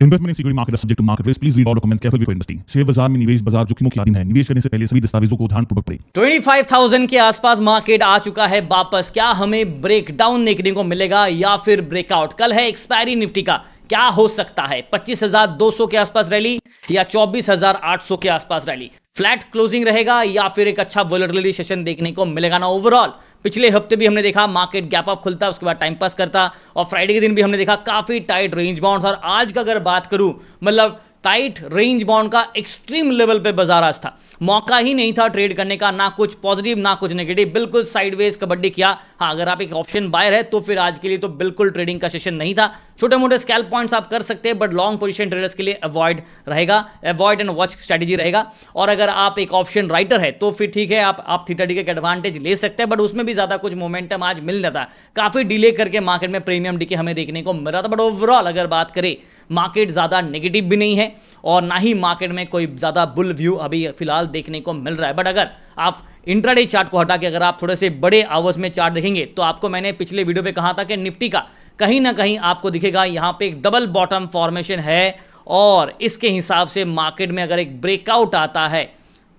Investment in security market subject to market risk, please read all documents carefully before investing. Share बाजार में निवेश बाजार जोखिमों के अधीन है। निवेश करने से पहले सभी दस्तावेजों को ध्यानपूर्वक पढ़ें। 25,000 के आसपास मार्केट आ चुका है वापस। क्या हमें ब्रेकडाउन देखने को मिलेगा या फिर ब्रेकआउट? कल है एक्सपायरी निफ्टी का, क्या हो सकता है? 25,200 के आसपास रैली या 24,800 के आसपास रैली? फ्लैट क्लोजिंग रहेगा या फिर एक अच्छा वोलेटिलिटी सेशन देखने को मिलेगा ना? ओवरऑल पिछले हफ्ते भी हमने देखा मार्केट गैप अप खुलता, उसके बाद टाइम पास करता, और फ्राइडे के दिन भी हमने देखा काफी टाइट रेंज बाउंड। और आज का अगर बात करूं, मतलब टाइट रेंज बाउंड का एक्सट्रीम लेवल पे बाजार आज था। मौका ही नहीं था ट्रेड करने का, ना कुछ पॉजिटिव ना कुछ नेगेटिव, बिल्कुल साइडवेज कबड्डी किया। हाँ, अगर आप एक ऑप्शन बायर है तो फिर आज के लिए तो बिल्कुल ट्रेडिंग का सेशन नहीं था। छोटे मोटे स्कैल्प पॉइंट्स आप कर सकते हैं, बट लॉन्ग पोजीशन ट्रेडर्स के लिए अवॉइड रहेगा, अवॉइड एंड वॉच स्ट्रेटेजी रहेगा। और अगर आप एक ऑप्शन राइटर है तो फिर ठीक है, आप थीटा डी का एडवांटेज ले सकते हैं, बट उसमें भी ज्यादा कुछ मोमेंटम आज मिल जाता है। काफी डिले करके मार्केट में प्रीमियम डी के हमें देखने को मिल रहा था, बट ओवरऑल अगर बात करें मार्केट ज्यादा नेगेटिव भी नहीं है और ना ही मार्केट में कोई ज्यादा बुल व्यू अभी फिलहाल देखने को मिल रहा है। बट अगर आप इंट्राडे चार्ट को हटा के अगर आप थोड़े से बड़े आवर्स में चार्ट देखेंगे तो आपको मैंने पिछले वीडियो पे कहा था कि निफ्टी का कहीं ना कहीं आपको दिखेगा यहां पे एक डबल बॉटम फॉर्मेशन है, और इसके हिसाब से मार्केट में अगर एक ब्रेकआउट आता है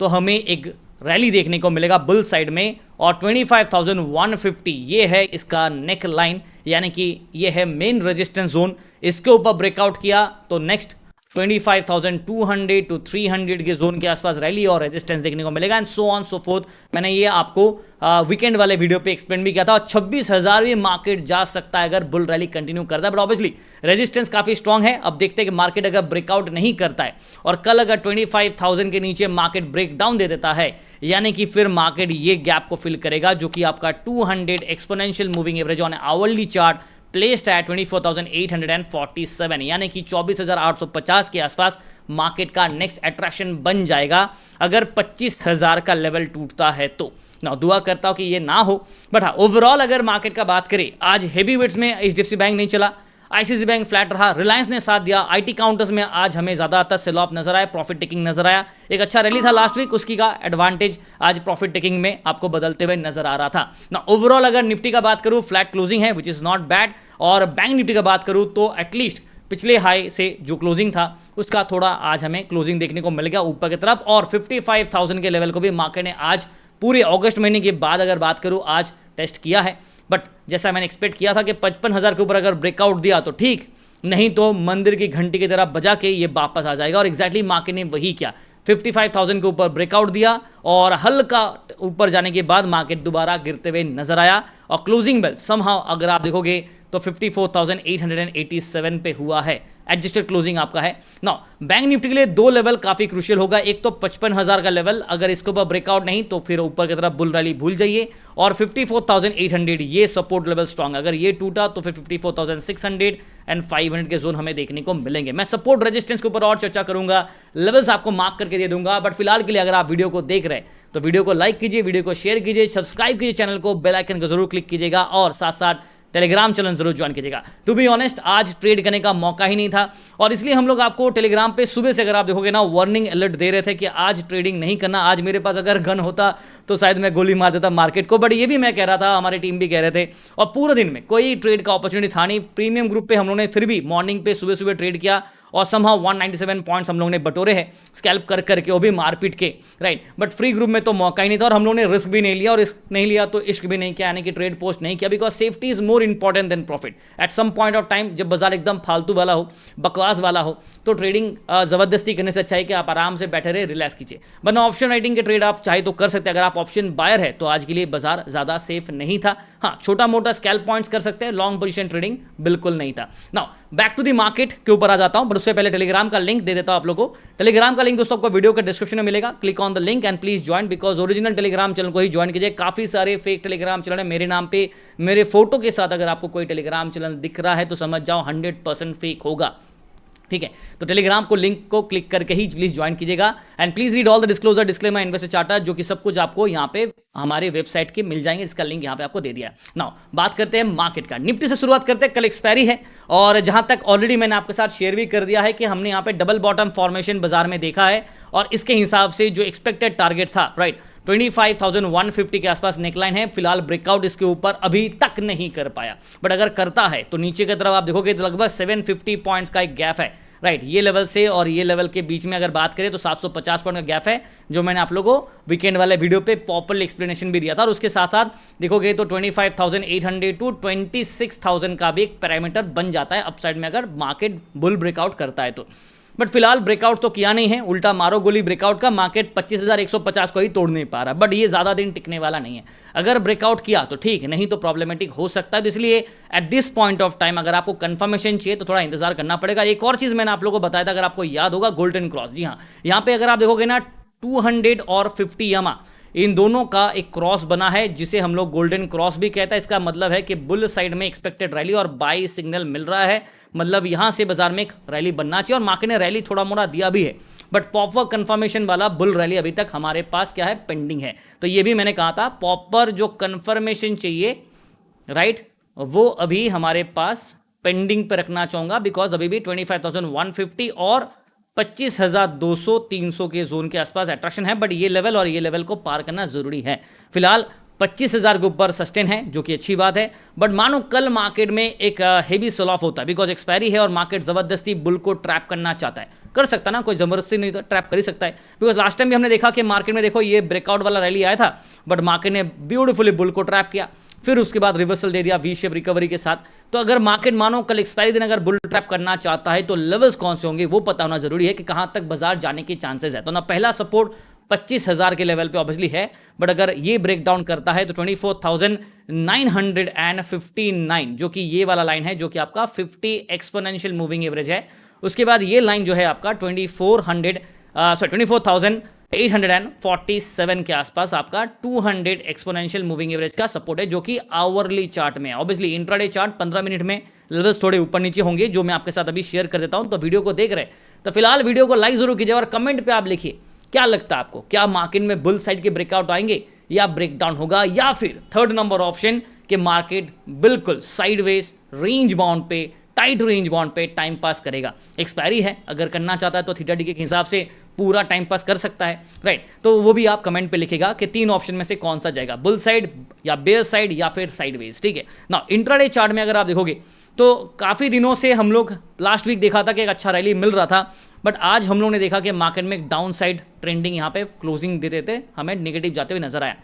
तो हमें एक रैली देखने को मिलेगा बुल साइड में। और 25,150 ये है इसका नेक लाइन, यानी कि ये है मेन रेजिस्टेंस जोन। इसके ऊपर ब्रेकआउट किया तो नेक्स्ट 25,200 टू 300 के जोन के आसपास रैली और रेजिस्टेंस देखने को मिलेगा, and so on so fourth. मैंने ये आपको वीकेंड वाले वीडियो पे एक्सप्लेन भी किया था। और 26,000 भी मार्केट जा सकता है अगर बुल रैली कंटिन्यू करता है, बट ऑब्वियसली रेजिस्टेंस काफी स्ट्रांग है। अब देखते हैं कि मार्केट अगर ब्रेकआउट नहीं करता है और कल अगर 25,000 के नीचे मार्केट ब्रेकडाउन दे देता है, यानी कि फिर मार्केट ये गैप को फिल करेगा जो कि आपका 200 exponential moving average on hourly chart placed at 24,847, यानी कि 24,850 के आसपास मार्केट का नेक्स्ट अट्रैक्शन बन जाएगा अगर 25,000 का लेवल टूटता है तो। ना दुआ करता हूं कि ये ना हो, बट हाँ ओवरऑल अगर मार्केट का बात करें, आज हेवी वेट्स में एचडीएफसी बैंक नहीं चला, आईसीआईसी बैंक फ्लैट रहा, रिलायंस ने साथ दिया। आईटी काउंटर्स में आज हमें ज्यादातर सेल ऑफ नजर आया, प्रॉफिट टेकिंग नजर आया। एक अच्छा रैली था लास्ट वीक, उसकी का एडवांटेज आज प्रॉफिट टेकिंग में आपको बदलते हुए नजर आ रहा था ना। ओवरऑल अगर निफ्टी का बात करूं, फ्लैट क्लोजिंग है विच इज नॉट बैड। और बैंक निफ्टी का बात करूं तो एटलीस्ट पिछले हाई से जो क्लोजिंग था उसका थोड़ा आज हमें क्लोजिंग देखने को मिल गया ऊपर की तरफ। और 55,000 के लेवल को भी मार्केट ने आज पूरे अगस्त महीने के बाद अगर बात करूं आज टेस्ट किया है। बट जैसा मैंने एक्सपेक्ट किया था कि 55,000 के ऊपर अगर ब्रेकआउट दिया तो ठीक, नहीं तो मंदिर की घंटी की तरह बजा के ये वापस आ जाएगा। और एग्जैक्टली मार्केट ने वही किया, 55,000 के ऊपर ब्रेकआउट दिया और हल्का ऊपर जाने के बाद मार्केट दोबारा गिरते हुए नजर आया। और क्लोजिंग बेल समहाउ अगर आप देखोगे तो 54,887 पे हुआ है, एडजस्टेड क्लोजिंग आपका है ना। बैंक निफ्टी के लिए दो लेवल काफी क्रूशियल होगा, एक तो 55,000 का लेवल, अगर इसके ऊपर ब्रेकआउट नहीं तो फिर ऊपर की तरफ बुल रैली भूल जाइए। और 54,800 ये सपोर्ट लेवल स्ट्रांग, अगर ये टूटा तो फिर 54,600 एंड 500 के जोन हमें देखने को मिलेंगे। मैं सपोर्ट रेजिस्टेंस के ऊपर और चर्चा करूंगा, लेवल्स आपको मार्क करके दे दूंगा। बट फिलहाल के लिए अगर आप वीडियो को देख रहे हैं तो वीडियो को लाइक कीजिए, वीडियो को शेयर कीजिए, सब्सक्राइब कीजिए चैनल को, बेल आइकन को जरूर क्लिक कीजिएगा और साथ साथ टेलीग्राम चैनल जरूर ज्वाइन कीजिएगा। टू बी ऑनेस्ट आज ट्रेड करने का मौका ही नहीं था, और इसलिए हम लोग आपको टेलीग्राम पे सुबह से अगर आप देखोगे ना वार्निंग अलर्ट दे रहे थे कि आज ट्रेडिंग नहीं करना। आज मेरे पास अगर गन होता तो शायद मैं गोली मार देता मार्केट को, बट ये भी मैं कह रहा था, हमारी टीम भी कह रहे थे, और पूरे दिन में कोई ट्रेड का अपॉर्चुनिटी था नहीं। प्रीमियम ग्रुप पे हम लोगों ने फिर भी मॉर्निंग पे सुबह सुबह ट्रेड किया और समहाउ 197 पॉइंट्स हम लोगों ने बटोरे हैं स्कैल्प कर करके, वो भी मारपीट के, राइट। बट फ्री ग्रुप में तो मौका ही नहीं था और हम लोगों ने रिस्क भी नहीं लिया, और रिस्क नहीं लिया तो इश्क भी नहीं किया, यानी कि ट्रेड पोस्ट नहीं किया, because safety is more important than profit. At some point of time जब बाजार एकदम फालतू वाला हो, बकवास वाला हो, तो ट्रेडिंग जबरदस्ती करने से अच्छा है कि आप आराम से बैठे रहे, रिलैक्स कीजिए। वरना ऑप्शन राइटिंग के ट्रेड आप चाहे तो कर सकते हैं। अगर आप ऑप्शन बायर है तो आज के लिए बाजार ज्यादा सेफ नहीं था। हाँ, छोटा मोटा स्कैल्प पॉइंट्स कर सकते हैं, लॉन्ग पोजीशन ट्रेडिंग बिल्कुल नहीं था। Now back to the market के ऊपर आ जाता हूं, पर उससे पहले टेलीग्राम का लिंक दे देता हूं आप लोगों को। टेलीग्राम का लिंक दोस्तों आपको वीडियो के डिस्क्रिप्शन में मिलेगा, click on the link and please join, because original Telegram channel को ही ज्वाइन कीजिए। काफी सारे फेक टेलीग्राम चैनल है मेरे नाम पे, मेरे फोटो के साथ अगर आपको कोई टेलीग्राम चैनल दिख रहा है तो समझ जाओ 100% फेक होगा, ठीक है। तो टेलीग्राम को लिंक को क्लिक करके ही प्लीज ज्वाइन कीजिएगा and please read all the disclosure disclaimer investor charter, जो कि सब कुछ आपको यहाँ पे हमारे वेबसाइट के मिल जाएंगे। इसका लिंक यहाँ पे आपको दे दिया है। नाउ बात करते हैं मार्केट का। निफ्टी से शुरुआत करते हैं, कल एक्सपायरी है और जहां तक ऑलरेडी मैंने आपके साथ शेयर भी कर दिया है कि हमने यहाँ पे डबल बॉटम फॉर्मेशन बाजार में देखा है और इसके हिसाब से जो एक्सपेक्टेड टारगेट था, राइट, 25,150 के आसपास नेकलाइन है। फिलहाल ब्रेकआउट इसके ऊपर अभी तक नहीं कर पाया, बट अगर करता है तो नीचे की तरफ आप देखोगे तो लगभग 750 पॉइंट्स का एक गैप है, राइट। ये लेवल से और ये लेवल के बीच में अगर बात करें तो 750 पॉइंट का गैप है, जो मैंने आप लोगों को वीकेंड वाले वीडियो पे प्रॉपर एक्सप्लेनेशन भी दिया था। और उसके साथ साथ देखोगे तो 25,800 टू 26,000 का भी एक पैरामीटर बन जाता है अपसाइड में अगर मार्केट बुल ब्रेकआउट करता है तो। बट फिलहाल ब्रेकआउट तो किया नहीं है, उल्टा मारो गोली ब्रेकआउट का, मार्केट 25,150 को ही तोड़ नहीं पा रहा। बट ये ज्यादा दिन टिकने वाला नहीं है, अगर ब्रेकआउट किया तो ठीक है, नहीं तो प्रॉब्लमेटिक हो सकता है। तो इसलिए at this point of time अगर आपको कंफर्मेशन चाहिए तो थोड़ा इंतजार करना पड़ेगा। एक और चीज मैंने आप लोगों को बताया था, अगर आपको याद होगा, गोल्डन क्रॉस। जी हाँ, यहां पे अगर आप देखोगे ना 200 और 50 यामा, इन दोनों का एक क्रॉस बना है जिसे हम लोग गोल्डन क्रॉस भी कहता है। इसका मतलब है कि बुल साइड में एक्सपेक्टेड रैली और बाई सिग्नल मिल रहा है, मतलब यहां से बाजार में एक रैली बनना चाहिए। और मार्केट ने रैली थोड़ा मोड़ा दिया भी है, बट प्रॉपर कंफर्मेशन वाला बुल रैली अभी तक हमारे पास क्या है, पेंडिंग है। तो ये भी मैंने कहा था, प्रॉपर जो कंफर्मेशन चाहिए, राइट, वो अभी हमारे पास पेंडिंग पे रखना चाहूंगा, बिकॉज अभी भी 25,150 और 25,200 300 के जोन के आसपास अट्रैक्शन है। बट ये लेवल और ये लेवल को पार करना जरूरी है। फिलहाल 25,000 के ऊपर सस्टेन है, जो कि अच्छी बात है। बट मानो कल मार्केट में एक हेवी सेल ऑफ होता है, बिकॉज एक्सपायरी है और मार्केट जबरदस्ती बुल को ट्रैप करना चाहता है, कर सकता ना, कोई जबरदस्ती नहीं तो ट्रैप कर ही सकता है। बिकॉज लास्ट टाइम भी हमने देखा कि मार्केट में देखो ये ब्रेकआउट वाला रैली आया था, बट मार्केट ने ब्यूटीफुली बुल को ट्रैप किया, फिर उसके बाद रिवर्सल दे दिया वी शेप रिकवरी के साथ। तो अगर मार्केट मानो कल एक्सपायरी दिन अगर बुल ट्रैप करना चाहता है तो लेवल्स कौन से होंगे वो पता होना जरूरी है कि कहां तक बाजार जाने के चांसेस है। तो ना पहला सपोर्ट 25,000 के लेवल पे ऑब्वियसली है, बट अगर ये ब्रेक डाउन करता है तो 24,959 जो कि ये वाला लाइन है, जो कि आपका 50 एक्सपोनेंशियल मूविंग एवरेज है। उसके बाद ये लाइन जो है आपका 24,847 के आसपास आपका 200 एक्सपोनेंशियल मूविंग एवरेज का सपोर्ट है, जो कि आवरली चार्ट में है। ऑब्वियसली इंट्राडे चार्ट 15 मिनट में लेवल्स थोड़े ऊपर नीचे होंगे, जो मैं आपके साथ अभी शेयर कर देता हूं। तो वीडियो को देख रहे तो फिलहाल वीडियो को लाइक जरूर कीजिए और कमेंट पे आप लिखिए क्या लगता है आपको, क्या मार्केट में बुल साइड के ब्रेकआउट आएंगे या ब्रेकडाउन होगा, या फिर थर्ड नंबर ऑप्शन कि मार्केट बिल्कुल साइडवेज रेंज बाउंड पे, टाइट रेंज बाउंड पे टाइम पास करेगा। एक्सपायरी है, अगर करना चाहता है तो थीटा डी के हिसाब से पूरा टाइम पास कर सकता है, राइट। तो वो भी आप कमेंट पे लिखेगा कि तीन ऑप्शन में से कौन सा जाएगा, बुल साइड या बेयर साइड या फिर साइडवेज, ठीक है ना। इंट्राडे चार्ट में अगर आप देखोगे तो काफ़ी दिनों से हम लोग लास्ट वीक देखा था कि एक अच्छा रैली मिल रहा था, बट आज हम लोग ने देखा कि मार्केट में एक डाउन साइड ट्रेंडिंग यहाँ पे क्लोजिंग देते थे, हमें नेगेटिव जाते हुए नजर आया।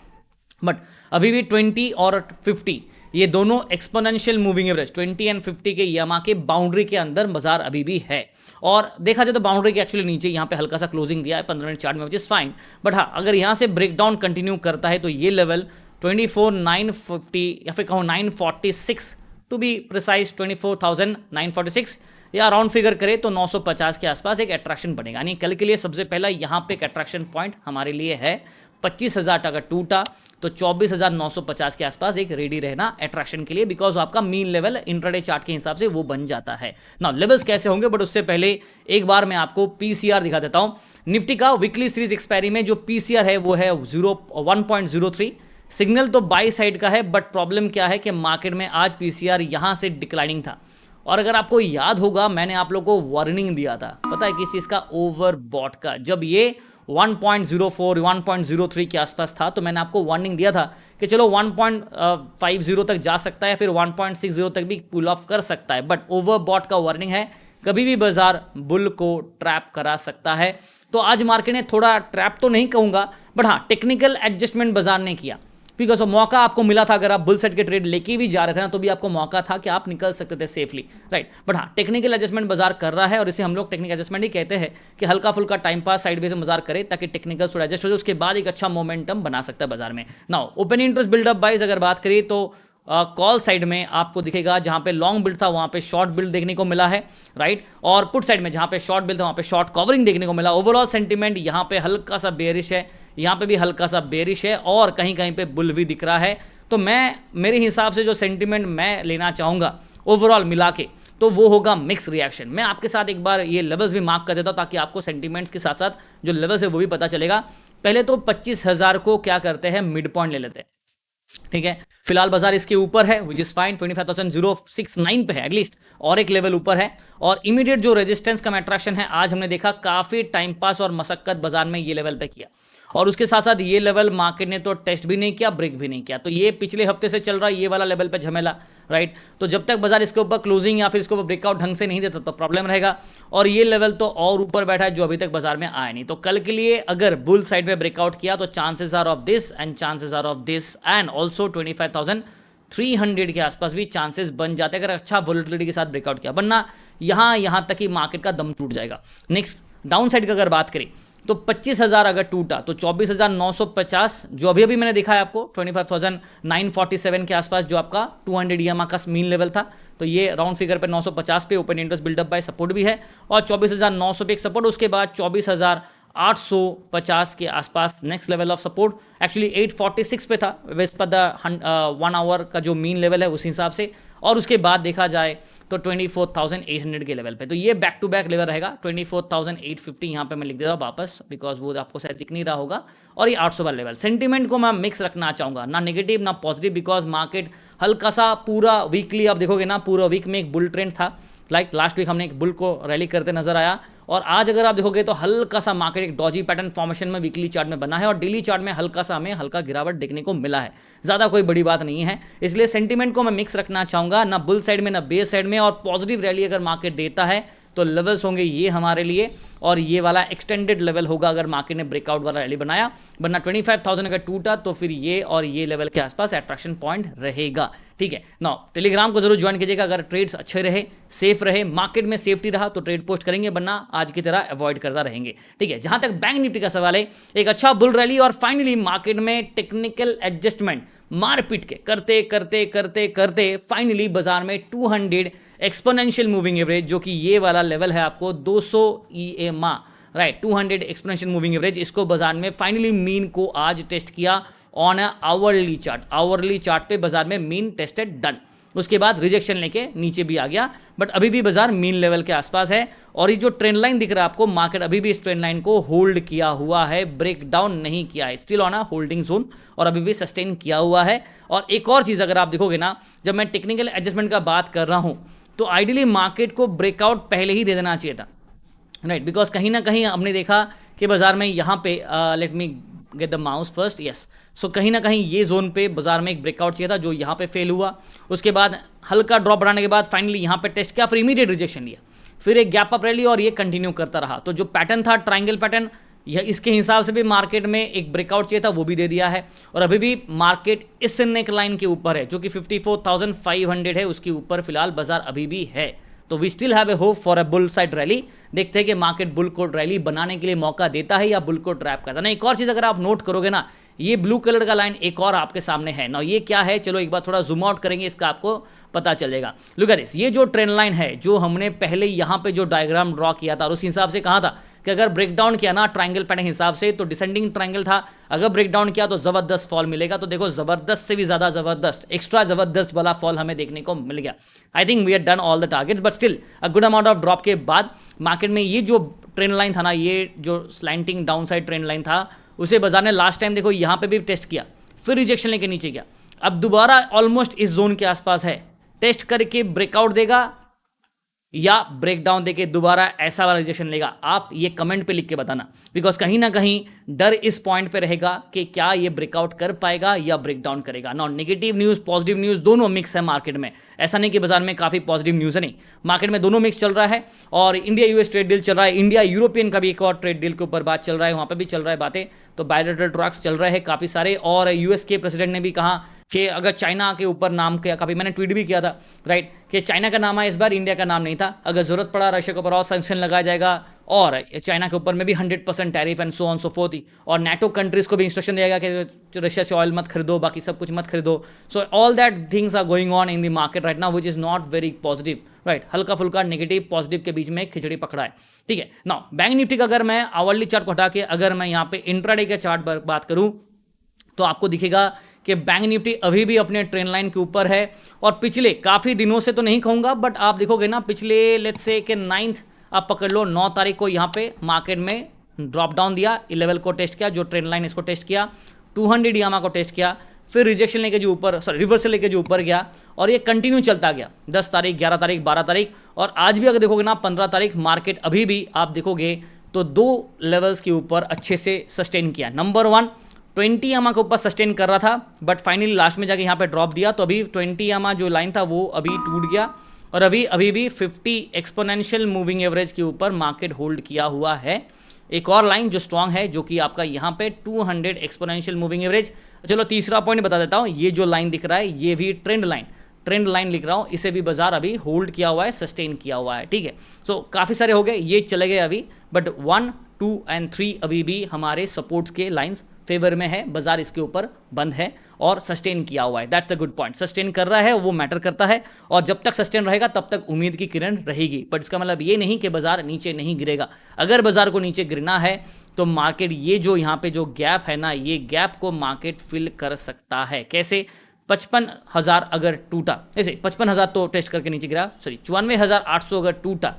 बट अभी भी 20 और 50 ये दोनों एक्सपोनेंशियल मूविंग एवरेज 20 एंड 50 के यामा के बाउंड्री के अंदर बाजार अभी भी है। और देखा जाए तो बाउंड्री के एक्चुअली नीचे यहाँ पे हल्का सा क्लोजिंग दिया है 15 मिनट चार्ट में, विच इज फाइन। बट हाँ, अगर यहाँ से ब्रेकडाउन कंटिन्यू करता है तो ये लेवल 24,950 या फिर कहूँ 946 टू बी प्रिसाइज 24,946 या राउंड फिगर करे तो 950 के आसपास एक अट्रैक्शन बनेगा। यानी कल के लिए सबसे पहला यहाँ पे एक अट्रैक्शन पॉइंट हमारे लिए है 25,000 अगर टूटा तो 24,950 के आसपास एक रेडी रहना अट्रैक्शन के लिए, बिकॉज आपका मीन लेवल इंट्राडे चार्ट के हिसाब से वो बन जाता है ना। लेवल्स कैसे होंगे, बट उससे पहले एक बार मैं आपको पीसीआर दिखा देता हूं। निफ्टी का वीकली सीरीज एक्सपायरी में जो पीसीआर है वो है 1.03। सिग्नल तो बाई साइड का है, बट प्रॉब्लम क्या है कि मार्केट में आज पीसीआर यहां से डिक्लाइनिंग था। और अगर आपको याद होगा मैंने आप लोगों को वार्निंग दिया था, पता है किस चीज का, ओवरबॉट का। जब ये 1.04 1.03 के आसपास था तो मैंने आपको वार्निंग दिया था कि चलो 1.50 तक जा सकता है, फिर 1.60 तक भी पुल ऑफ कर सकता है, बट ओवरबॉट का वार्निंग है, कभी भी बाजार बुल को ट्रैप करा सकता है। तो आज मार्केट ने थोड़ा ट्रैप तो नहीं कहूंगा, बट हाँ टेक्निकल एडजस्टमेंट बाजार ने किया, बिकॉज मौका आपको मिला था। अगर आप बुल सेट के ट्रेड लेके भी जा रहे थे ना तो भी आपको मौका था कि आप निकल सकते थे सेफली, राइट। बट हाँ टेक्निकल एडजस्टमेंट बाजार कर रहा है और इसे हम लोग टेक्निकल एडजस्टमेंट ही कहते हैं कि हल्का फुल्का टाइम पास साइडवेज में बाजार करे ताकि टेक्निकल थोड़ा एडजस्ट हो जाए, उसके बाद एक अच्छा मोमेंटम बना सकता है बाजार में। Now open interest buildup buys अगर बात करें तो कॉल साइड में आपको दिखेगा जहां पे लॉन्ग बिल्ड था वहां पे शॉर्ट बिल्ड देखने को मिला है, राइट। और पुट साइड में जहां पे शॉर्ट बिल्ड था वहां पे शॉर्ट कवरिंग देखने को मिला। ओवरऑल सेंटीमेंट यहां पे हल्का सा बेरिश है, यहां पे भी हल्का सा बेरिश है और कहीं कहीं पे बुल भी दिख रहा है। तो मैं मेरे हिसाब से जो सेंटीमेंट मैं लेना चाहूंगा ओवरऑल मिला के तो वो होगा मिक्स रिएक्शन। मैं आपके साथ एक बार ये लेवल्स भी मार्क कर देता हूं ताकि आपको सेंटीमेंट्स के साथ साथ जो लेवल्स है वो भी पता चलेगा। पहले तो 25,000 को क्या करते हैं, मिड पॉइंट ले लेते हैं, ठीक है। फिलहाल बाजार इसके ऊपर है विच इज फाइन, 25,069 पे है एटलीस्ट, और एक लेवल ऊपर है। और इमीडिएट जो रेजिस्टेंस का अट्रैक्शन है आज हमने देखा काफी टाइम पास और मशक्कत बाजार में ये लेवल पे किया। और उसके साथ साथ ये लेवल मार्केट ने तो टेस्ट भी नहीं किया, ब्रेक भी नहीं किया। तो ये पिछले हफ्ते से चल रहा है ये वाला लेवल पे झमेला, राइट। तो जब तक बाजार इसके ऊपर क्लोजिंग या फिर इसके ऊपर ब्रेकआउट ढंग से नहीं देता तो प्रॉब्लम रहेगा। और ये लेवल तो और ऊपर बैठा है जो अभी तक बाजार में आया नहीं। तो कल के लिए अगर बुल साइड में ब्रेकआउट किया तो chances are of this and chances are of this and also 25,300 के आसपास भी चांसेस बन जाते हैं अगर अच्छा वोलेटिलिटी के साथ ब्रेकआउट किया, वरना यहां तक ही मार्केट का दम टूट जाएगा। नेक्स्ट डाउन साइड की अगर बात करें तो 25,000 अगर टूटा तो 24,950 जो अभी मैंने दिखा है आपको 25,947 के आसपास जो आपका 200 EMA का मीन लेवल था। तो ये राउंड फिगर पे 950 पे open interest buildup by support भी है और 24,900 पे एक सपोर्ट, उसके बाद 24,850 के आसपास next level of support. Actually 846 पे था वेस्ट पर द 1 आवर का जो मीन लेवल है उस हिसाब से। और उसके बाद देखा जाए तो 24,800 के लेवल पे, तो ये बैक टू बैक लेवल रहेगा। 24,850 यहाँ पे मैं लिख देता हूँ वापस, बिकॉज वो आपको शायद दिख नहीं रहा होगा। और ये 800 वाला लेवल, सेंटीमेंट को मैं मिक्स रखना चाहूँगा, ना नेगेटिव ना पॉजिटिव, बिकॉज मार्केट हल्का सा पूरा वीकली आप देखोगे ना, पूरा वीक में एक बुल ट्रेंड था। लाइक लास्ट वीक हमने एक बुल को रैली करते नजर आया और आज अगर आप देखोगे तो हल्का सा मार्केट एक डॉजी पैटर्न फॉर्मेशन में वीकली चार्ट में बना है और डेली चार्ट में हल्का सा हमें हल्का गिरावट देखने को मिला है। ज़्यादा कोई बड़ी बात नहीं है, इसलिए सेंटीमेंट को मैं मिक्स रखना चाहूँगा, ना बुल साइड में ना बेयर साइड में। और पॉजिटिव रैली अगर मार्केट देता है तो लेवल्स होंगे ये हमारे लिए, और ये वाला एक्सटेंडेड लेवल होगा अगर मार्केट ने ब्रेकआउट वाला रैली बनाया। वरना 25,000 अगर टूटा तो फिर ये और ये लेवल के आसपास अट्रैक्शन पॉइंट रहेगा। ठीक है ना, टेलीग्राम को जरूर ज्वाइन कीजिएगा। अगर ट्रेड्स अच्छे रहे, सेफ रहे, मार्केट में सेफ्टी रहा तो ट्रेड पोस्ट करेंगे, वरना आज की तरह अवॉइड करता रहेंगे। ठीक है, जहां तक बैंक निफ्टी का सवाल है, एक अच्छा बुल रैली और फाइनली मार्केट में टेक्निकल एडजस्टमेंट मारपीट के करते करते करते करते फाइनली बाजार में 200 एक्सपोनेंशियल मूविंग एवरेज, जो कि ये वाला लेवल है आपको 200 EMA, right, 200 exponential moving average, इसको बाजार में फाइनली मीन को आज टेस्ट किया on a hourly chart. Hourly chart पे बाजार में मीन टेस्टेड डन, उसके बाद रिजेक्शन लेके नीचे भी आ गया, बट अभी भी बाजार मीन लेवल के आसपास है। और ये जो ट्रेंड लाइन दिख रहा है आपको, मार्केट अभी भी इस ट्रेंड लाइन को होल्ड किया हुआ है, ब्रेक डाउन नहीं किया है, still on a holding zone और अभी भी सस्टेन किया हुआ है। और एक और चीज़ अगर आप देखोगे ना, जब मैं टेक्निकल एडजस्टमेंट का बात कर रहा हूं तो आइडियली मार्केट को ब्रेकआउट पहले ही दे देना चाहिए था, राइट, बिकॉज कहीं ना कहीं हमने देखा कि बाजार में यहाँ पे let me get the mouse first, yes, so कहीं ना कहीं ये जोन पे बाजार में एक ब्रेकआउट चाहिए था जो यहाँ पे फेल हुआ। उसके बाद हल्का ड्रॉप बढ़ाने के बाद फाइनली यहाँ पे टेस्ट किया, फिर इमीडिएट रिजेक्शन लिया, फिर एक गैप अप रैली और ये कंटिन्यू करता रहा। तो जो पैटर्न था ट्रायंगल पैटर्न, यह इसके हिसाब से भी मार्केट में एक ब्रेकआउट चाहिए था, वो भी दे दिया है। और अभी भी मार्केट इस नेक लाइन के ऊपर है जो कि 54,500 है, उसके ऊपर फिलहाल बाजार अभी भी है। तो we still have a hope for a bull side rally. देखते हैं कि मार्केट बुल को रैली बनाने के लिए मौका देता है या बुल को ट्रैप करता है ना। एक और चीज़ अगर आप नोट करोगे ना, ये ब्लू कलर का लाइन एक और आपके सामने है ना, ये क्या है, चलो एक बार थोड़ा जूम आउट करेंगे, इसका आपको पता चलेगा। लुक एट दिस, ये जो ट्रेंड लाइन है जो हमने पहले यहाँ पे जो डायग्राम ड्रॉ किया था और उस हिसाब से कहा था कि अगर ब्रेकडाउन किया ना ट्रायंगल पैटर्न हिसाब से तो डिसेंडिंग ट्रायंगल था, अगर ब्रेकडाउन किया तो जबरदस्त फॉल मिलेगा। तो देखो जबरदस्त से भी ज्यादा जबरदस्त, एक्स्ट्रा जबरदस्त वाला फॉल हमें देखने को मिल गया। I think we have done all the targets, but still a good amount of drop के बाद मार्केट में ये जो ट्रेंड लाइन था ना, ये जो slanting down side trend line था, उसे बाजार ने लास्ट टाइम देखो यहाँ पे भी टेस्ट किया, फिर रिजेक्शन लेके नीचे गया, अब दोबारा ऑलमोस्ट इस जोन के आसपास है, टेस्ट करके ब्रेकआउट देगा या ब्रेकडाउन देके दोबारा ऐसा वाला रिजेक्शन लेगा। आप ये कमेंट पे लिख के बताना, बिकॉज कहीं ना कहीं डर इस पॉइंट पे रहेगा कि क्या ये ब्रेकआउट कर पाएगा या ब्रेकडाउन करेगा। Not negative news positive news दोनों मिक्स है मार्केट में, ऐसा नहीं कि बाजार में काफी पॉजिटिव न्यूज है, नहीं, मार्केट में दोनों मिक्स चल रहा है। और इंडिया यूएस ट्रेड डील चल रहा है, इंडिया यूरोपियन का भी एक और ट्रेड डील के ऊपर बात चल रहा है, वहां पर भी चल रहा है बातें, तो बायलैटरल टॉक्स चल रहे हैं काफी सारे। और यूएस के प्रेसिडेंट ने भी कहा कि अगर चाइना के ऊपर नाम किया, काफी मैंने ट्वीट भी किया था, राइट, कि चाइना का नाम है इस बार, इंडिया का नाम नहीं था। अगर जरूरत पड़ा रशिया के ऊपर और सैंक्शन लगाया जाएगा और चाइना के ऊपर में भी 100% tariff and so on so fourth. और नाटो कंट्रीज को भी इंस्ट्रक्शन दिया गया कि रशिया से ऑयल मत खरीदो, बाकी सब कुछ मत खरीदो। So all that things are going on in the market right now, which is not very positive, right, हल्का फुल्का नेगेटिव पॉजिटिव के बीच में खिचड़ी पकड़ा है। ठीक है, नाउ बैंक निफ्टी का अगर मैं आवरली चार्ट को हटा के अगर मैं यहाँ पे इंट्राडे के चार्ट पर बात करूँ तो आपको दिखेगा कि बैंक निफ्टी अभी भी अपने ट्रेंड लाइन के ऊपर है। और पिछले काफ़ी दिनों से तो नहीं कहूँगा, बट आप देखोगे ना, पिछले लेट्स से कि 9th आप पकड़ लो, 9 तारीख को यहाँ पे मार्केट में ड्रॉप डाउन दिया, इस लेवल को टेस्ट किया, जो ट्रेंड लाइन इसको टेस्ट किया, 200 EMA को टेस्ट किया, फिर रिजेक्शन लेके जो ऊपर, सॉरी रिवर्सल लेके जो ऊपर गया, और ये कंटिन्यू चलता गया 10 तारीख 11 तारीख 12 तारीख, और आज भी अगर देखोगे ना 15 तारीख, मार्केट अभी भी आप देखोगे तो दो लेवल्स के ऊपर अच्छे से सस्टेन किया। नंबर 1 20 EMA के ऊपर सस्टेन कर रहा था, बट फाइनली लास्ट में जाके यहाँ पे ड्रॉप दिया, तो अभी 20 EMA जो लाइन था वो अभी टूट गया और अभी भी 50 एक्सपोनेंशियल मूविंग एवरेज के ऊपर मार्केट होल्ड किया हुआ है। एक और लाइन जो स्ट्रांग है जो कि आपका यहाँ पे 200 एक्सपोनेंशियल मूविंग एवरेज। चलो तीसरा पॉइंट बता देता हूँ, ये जो लाइन दिख रहा है ये भी ट्रेंड लाइन लिख रहा हूँ, इसे भी बाजार अभी होल्ड किया हुआ है, सस्टेन किया हुआ है, ठीक है। सो काफ़ी सारे हो गए, ये चले गए अभी, बट 1, 2 एंड 3 अभी भी हमारे सपोर्ट्स के लाइंस फेवर में है, बाजार इसके ऊपर बंद है और सस्टेन किया हुआ है। That's a good point. Sustain कर रहा है वो मैटर करता है, और जब तक सस्टेन रहेगा तब तक उम्मीद की किरण रहेगी, बट इसका मतलब ये नहीं कि बाजार नीचे नहीं गिरेगा। अगर बाजार को नीचे गिरना है तो मार्केट ये जो यहाँ पे जो गैप है ना, ये गैप को मार्केट फिल कर सकता है। कैसे? 55,000 अगर टूटा, ऐसे 55,000 तो टेस्ट करके नीचे गिरा, सॉरी 94,800 अगर टूटा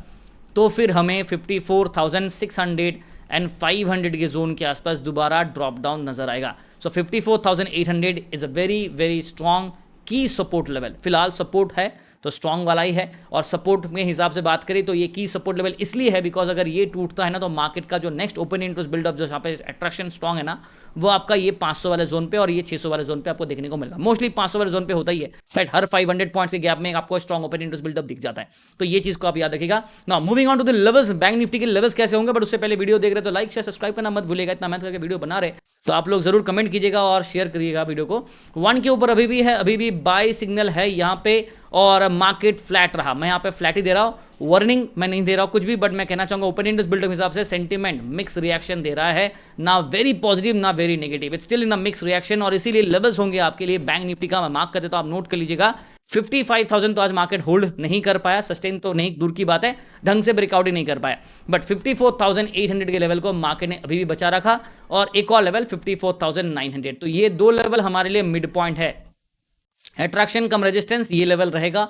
तो फिर हमें 54,600 एंड 500 के जोन के आसपास दोबारा ड्रॉप डाउन नजर आएगा। सो 54,800 is a very very strong की सपोर्ट लेवल। फिलहाल सपोर्ट है तो स्ट्रॉन्ग वाला ही है, और सपोर्ट में हिसाब से बात करें तो ये की सपोर्ट लेवल इसलिए है बिकॉज अगर ये टूटता है ना तो मार्केट का जो नेक्स्ट ओपन इंटरेस्ट बिल्डअप जो यहाँ पे अट्रैक्शन स्ट्रॉन्ग है ना, वो आपका ये 500 वाले जोन पे और ये 600 वाले जोन पे आपको देखने को मिलेगा। मोस्टली 500 वाले जोन पे होता ही है, राइट। हर 500 पॉइंट्स के गैप में आपको स्ट्रॉन्ग ओपन इंटरेस्ट बिल्डअप दिख जाता है, तो ये चीज को आप याद रखिएगा। Now moving on to the levels, Bank Nifty के लेवल्स कैसे होंगे, बट उससे पहले वीडियो देख रहे तो लाइक शेयर सब्सक्राइब करना मत भूलिएगा। इतना मेहनत करके वीडियो बना रहे तो आप लोग जरूर कमेंट कीजिएगा और शेयर करिएगा वीडियो को। 1 के ऊपर अभी भी है, अभी भी बाय सिग्नल है यहाँ पे, और मार्केट फ्लैट रहा। मैं यहाँ पे फ्लैट ही दे रहा हूँ, वार्निंग मैं नहीं दे रहा हूँ कुछ भी, बट मैं कहना चाहूंगा ओपन इंडेक्स बिल्डअप हिसाब से सेंटीमेंट मिक्स रिएक्शन दे रहा है, ना वेरी पॉजिटिव ना very negative, it's still in a mix reaction. और इसीलिए लेवल्स होंगे आपके लिए बैंक निफ्टी का, मैं मार्क कर देता हूं, आप नोट कर लीजिएगा। 55,000 तो आज मार्केट होल्ड नहीं कर पाया, सस्टेन तो नहीं दूर की बात है, ढंग से ब्रेकआउट ही नहीं कर पाया, बट 54,800 के लेवल को मार्केट ने अभी भी बचा रखा, और एक और लेवल 54,900। तो ये दो लेवल हमारे लिए मिड पॉइंट है। अट्रैक्शन कम रेजिस्टेंस ये लेवल रहेगा।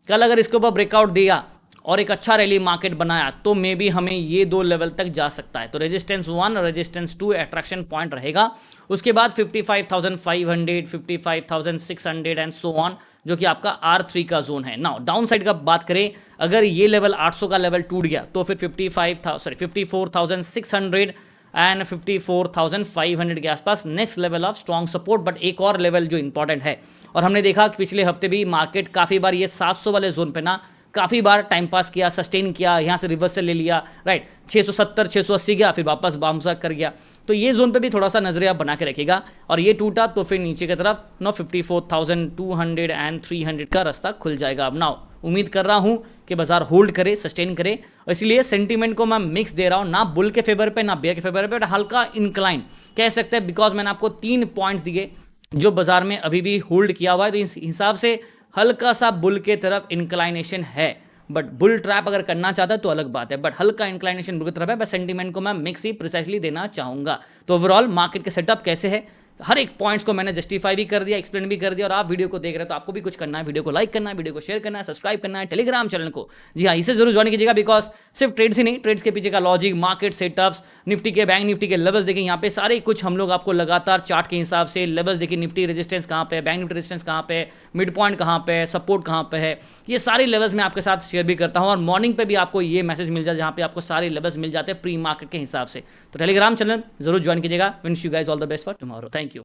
कल अगर इसके ऊपर ब्रेकआउट दिया और एक अच्छा रैली मार्केट बनाया तो मे बी हमें ये दो लेवल तक जा सकता है। तो रेजिस्टेंस 1 और रेजिस्टेंस 2 अट्रैक्शन पॉइंट रहेगा। उसके बाद 55,500, 55,600 एंड सो ऑन, जो कि आपका R3 का जोन है। नाउ डाउन साइड का बात करें, अगर ये लेवल 800 का लेवल टूट गया तो फिर 54,600 एंड 54,500 के आसपास next level of strong support. But एक और लेवल जो इंपॉर्टेंट है, और हमने देखा कि पिछले हफ्ते भी मार्केट काफ़ी बार ये 700 वाले जोन पे ना काफ़ी बार टाइम पास किया, सस्टेन किया, यहाँ से रिवर्सल ले लिया, राइट। 670 680 गया, फिर वापस बाउंस कर गया। तो ये जोन पे भी थोड़ा सा नजरिया बना के रखेगा, और ये टूटा तो फिर नीचे की तरफ 54,200 एंड 300 का रास्ता खुल जाएगा। अब नाउ उम्मीद कर रहा हूँ कि बाजार होल्ड करे, सस्टेन करे, इसलिए सेंटीमेंट को मैं मिक्स दे रहा हूँ, ना बुल के फेवर पे ना बेयर के फेवर पे, बट हल्का इंक्लाइन कह सकते हैं, बिकॉज मैंने आपको 3 पॉइंट्स दिए जो बाजार में अभी भी होल्ड किया हुआ है। तो इस हिसाब से हल्का सा बुल के तरफ इंक्लाइनेशन है, बट बुल ट्रैप अगर करना चाहता है तो अलग बात है, बट हल्का इंक्लाइनेशन बुल की तरफ है। बस सेंटीमेंट को मैं मिक्स ही प्रिसाइसली देना चाहूंगा। तो ओवरऑल मार्केट के सेटअप कैसे है, हर एक पॉइंट्स को मैंने जस्टिफाई भी कर दिया, एक्सप्लेन भी कर दिया, और आप वीडियो को देख रहे हैं तो आपको भी कुछ करना है, वीडियो को लाइक करना है, वीडियो को शेयर करना है, सब्सक्राइब करना है, टेलीग्राम चैनल को, जी हाँ, इसे जरूर ज्वाइन कीजिएगा, बिकॉज सिर्फ ट्रेड्स ही नहीं, ट्रेड्स के पीछे का लॉजिक, मार्केट सेटअप्स, निफ्टी के बैंक निफ्टी के लेवल्स देखिए, यहाँ पे सारे कुछ हम लोग आपको लगातार चार्ट के हिसाब से लेवल्स देखिए, निफ्टी रेजिस्टेंस कहाँ पे, बैंक निफ्टी रेजिस्टेंस कहाँ पे, मिड पॉइंट कहाँ पे, सपोर्ट कहाँ पे है, ये सारे लेवल्स मैं आपके साथ शेयर भी करता हूँ। और मॉर्निंग पे भी आपको ये मैसेज मिल जाए जहाँ पे आपको सारे लेवल्स मिल जाते हैं प्री मार्केट के हिसाब से। तो टेलीग्राम चैनल जरूर ज्वाइन कीजिएगा। Wish you guys all the best for tomorrow. Thank you.